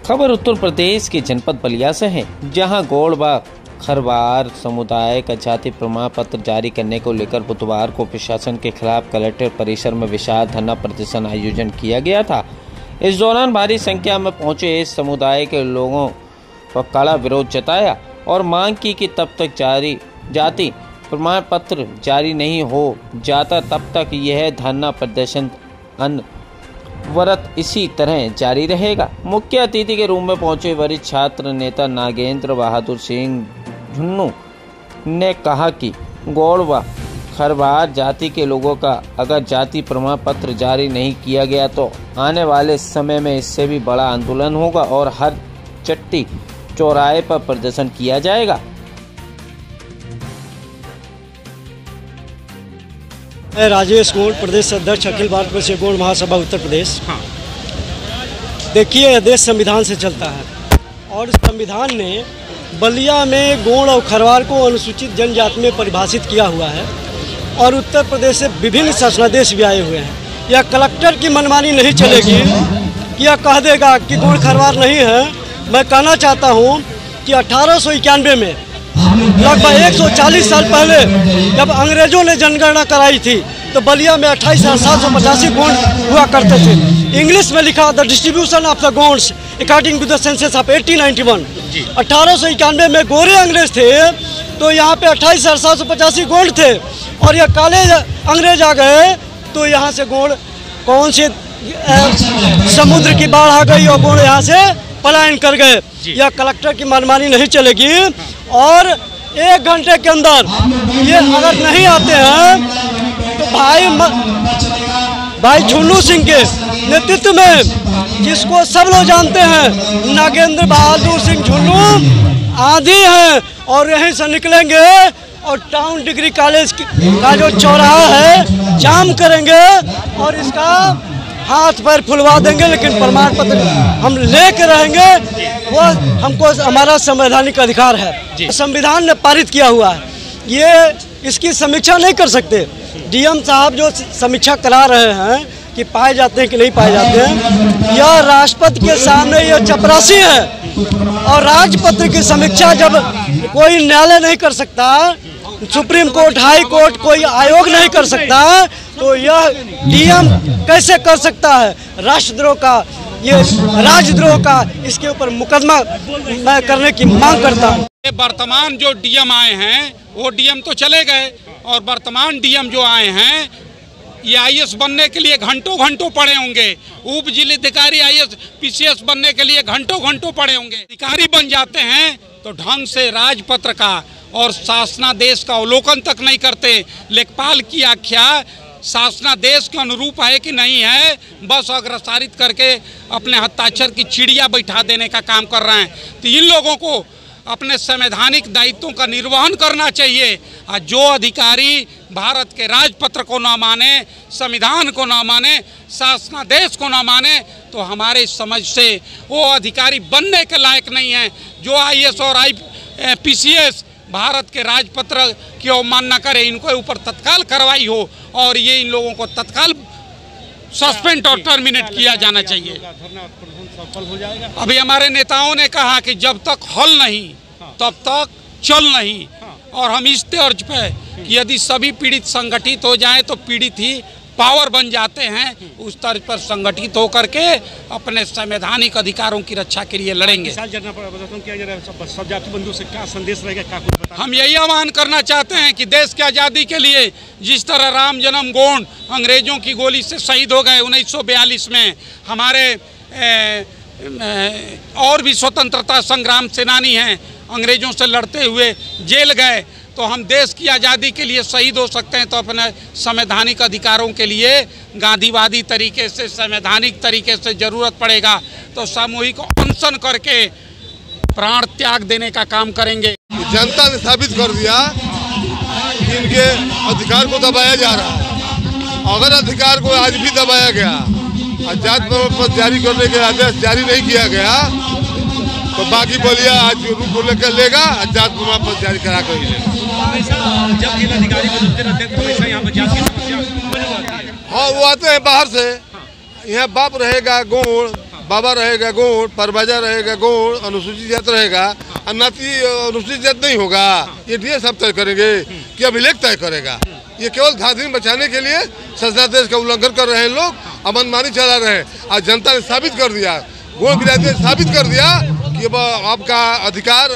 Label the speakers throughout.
Speaker 1: खबर उत्तर प्रदेश के जनपद बलिया से है, जहां गौड़ व खरवार समुदाय का जाति प्रमाण पत्र जारी करने को लेकर बुधवार को प्रशासन के खिलाफ कलेक्टर परिसर में विशाल धरना प्रदर्शन आयोजन किया गया था। इस दौरान भारी संख्या में पहुंचे इस समुदाय के लोगों पर कड़ा विरोध जताया और मांग की कि तब तक जाति प्रमाण पत्र जारी नहीं हो जाता तब तक यह धरना प्रदर्शन अनवरत इसी तरह जारी रहेगा। मुख्य अतिथि के रूप में पहुंचे वरिष्ठ छात्र नेता नागेंद्र बहादुर सिंह झुन्नू ने कहा कि गौड़ व खरवार जाति के लोगों का अगर जाति प्रमाण पत्र जारी नहीं किया गया तो आने वाले समय में इससे भी बड़ा आंदोलन होगा और हर चट्टी चौराहे पर प्रदर्शन किया जाएगा।
Speaker 2: राजेश गौड़, प्रदेश अध्यक्ष अखिल भारत परिषद गौड़ महासभा उत्तर प्रदेश। देखिए, यह देश संविधान से चलता है और संविधान ने बलिया में गौड़ और खरवार को अनुसूचित जनजाति में परिभाषित किया हुआ है और उत्तर प्रदेश से विभिन्न शासनादेश भी आए हुए हैं। यह कलेक्टर की मनमानी नहीं चलेगी कि यह कह देगा कि गौड़ खरवार नहीं है। मैं कहना चाहता हूँ कि 1891 में लगभग 140 साल पहले जब अंग्रेजों ने जनगणना कराई थी तो बलिया में 28,785 गौड़ हुआ करते थे। इंग्लिश में लिखा the distribution of the gods according to the census of 1891। 1891 में गोरे अंग्रेज थे तो यहाँ पे 28,785 गौड़ थे और यह काले अंग्रेज आ गए तो यहाँ से गौड़ कौन से समुद्र की बाढ़ आ गई और गौड़ यहाँ से पलायन कर गए। यह कलेक्टर की मनमानी नहीं चलेगी और 1 घंटे के अंदर ये अगर नहीं आते हैं तो भाई झुन्नू सिंह के नेतृत्व में, जिसको सब लोग जानते हैं, नागेंद्र बहादुर सिंह झुन्नू आंधी हैं और यहीं से निकलेंगे और टाउन डिग्री कॉलेज का जो चौराहा है जाम करेंगे और इसका हाथ पैर फुलवा देंगे, लेकिन प्रमाण पत्र हम लेके रहेंगे। वो हमको हमारा संवैधानिक अधिकार है, संविधान ने पारित किया हुआ है। ये इसकी समीक्षा नहीं कर सकते। डीएम साहब जो समीक्षा करा रहे हैं कि पाए जाते हैं कि नहीं पाए जाते हैं, यह राष्ट्रपति के सामने यह चपरासी है और राजपत्र की समीक्षा जब कोई न्यायालय नहीं कर सकता, सुप्रीम कोर्ट, हाई कोर्ट, कोई आयोग नहीं कर सकता तो यह डीएम कैसे कर सकता है? राष्ट्रद्रोह का, ये राजद्रोह का, इसके ऊपर मुकदमा मैं करने की मांग करता हूँ।
Speaker 3: वर्तमान जो डीएम आए हैं वो डीएम तो चले गए और वर्तमान डीएम जो आए हैं ये आईएएस बनने के लिए घंटों घंटों पढ़े होंगे। उप जिलाधिकारी आईएएस पीसीएस बनने के लिए घंटों घंटों पढ़े होंगे। अधिकारी बन जाते हैं तो ढंग से राजपत्र का और शासनादेश का अवलोकन तक नहीं करते। लेखपाल की आख्या शासनादेश के अनुरूप है कि नहीं है, बस अग्रसारित करके अपने हस्ताक्षर की चिड़िया बैठा देने का काम कर रहे हैं। तो इन लोगों को अपने संवैधानिक दायित्वों का निर्वहन करना चाहिए। और जो अधिकारी भारत के राजपत्र को ना माने, संविधान को ना माने, शासनादेश को ना माने, तो हमारे समझ से वो अधिकारी बनने के लायक नहीं है। जो आईएएस और पीसीएस भारत के राजपत्र की अवमानना करे, इनको ऊपर तत्काल कार्रवाई हो और ये इन लोगों को तत्काल सस्पेंड और टर्मिनेट किया जाना चाहिए। अभी हमारे नेताओं ने कहा कि जब तक हल नहीं तब तक चल नहीं, और हम इस तर्ज पे कि यदि सभी पीड़ित संगठित हो जाएं तो पीड़ित ही पावर बन जाते हैं, उस तर्ज पर संगठित होकर के अपने संवैधानिक अधिकारों की रक्षा के लिए लड़ेंगे। हम यही आह्वान करना चाहते हैं कि देश की आज़ादी के लिए जिस तरह राम जन्म गौड़ अंग्रेजों की गोली से शहीद हो गए 1942 में, हमारे और भी स्वतंत्रता संग्राम सेनानी हैं, अंग्रेजों से लड़ते हुए जेल गए, तो हम देश की आज़ादी के लिए शहीद हो सकते हैं तो अपने संवैधानिक अधिकारों के लिए गांधीवादी तरीके से, संवैधानिक तरीके से ज़रूरत पड़ेगा तो सामूहिक अनशन करके प्राण त्याग देने का काम करेंगे।
Speaker 4: जनता ने साबित कर दिया कि इनके अधिकार को दबाया जा रहा है। अगर अधिकार को आज भी दबाया गया और जाति प्रमाण पत्र जारी करने के आदेश जारी नहीं किया गया तो बाकी बलिया आज रूप लेकर लेगा और जाति प्रमाण पत्र जारी करा कर ही लेगा।
Speaker 5: जब जिलाधिकारी बदलते रहते हैं तो हमेशा यहाँ पर जाति की समस्या।
Speaker 4: हाँ, वो आते हैं बाहर से, यहाँ बाप रहेगा गौड़, बाबा रहेगा गौड़, परबाजा रहेगा गौड़, अनुसूचित जाति रहेगा, अन्नाती अनुसूचित जाति नहीं होगा। ये डीएम साहब तय करेंगे कि अभिलेख तय करेगा। ये केवल धांधली मचाने के लिए शासनादेश का उल्लंघन कर रहे हैं लोग, अमनमानी चला रहे हैं। आज जनता ने साबित कर दिया, गौड़ बिरादरी ने साबित कर दिया कि अब आपका अधिकार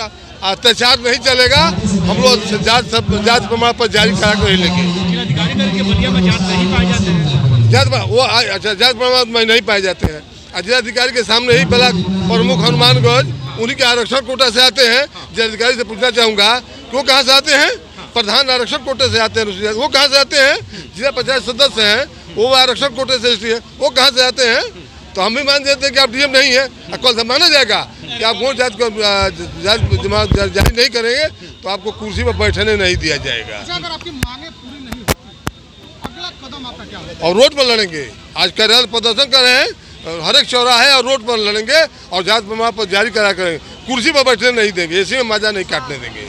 Speaker 4: अत्याचार नहीं चलेगा। हम लोग जांच प्रमाण पत्र जारी करा कर लेंगे। जांच प्रमाण में नहीं पाए जाते हैं। जिलाधिकारी के सामने ही ब्लॉक प्रमुख हनुमानगंज उन्हीं के आरक्षण कोटा से आते हैं। जिलाधिकारी से पूछना चाहूँगा कि वो कहाँ से आते हैं? प्रधान आरक्षण कोटे से आते हैं। वो कहाँ से आते हैं? जिला पंचायत सदस्य हैं, वो आरक्षण कोटे से इसलिए वो कहाँ से आते हैं? तो हम भी मान देते हैं कि आप डीएम नहीं है। कल से माना जाएगा कि आप गौड़ जाति को जारी नहीं करेंगे तो आपको कुर्सी पर बैठने नहीं दिया जाएगा।
Speaker 6: अगर आपकी मांगे पूरी नहीं होती, अगला कदम आपका क्या होगा?
Speaker 4: और रोड पर लड़ेंगे। आज कार्यालय प्रदर्शन कर रहे हैं, हर एक चौराहे और रोड पर लड़ेंगे और जांच प्रमाण पत्र जारी करा करेंगे। कुर्सी पर बैठने नहीं देंगे, ऐसे में मजा नहीं काटने देंगे।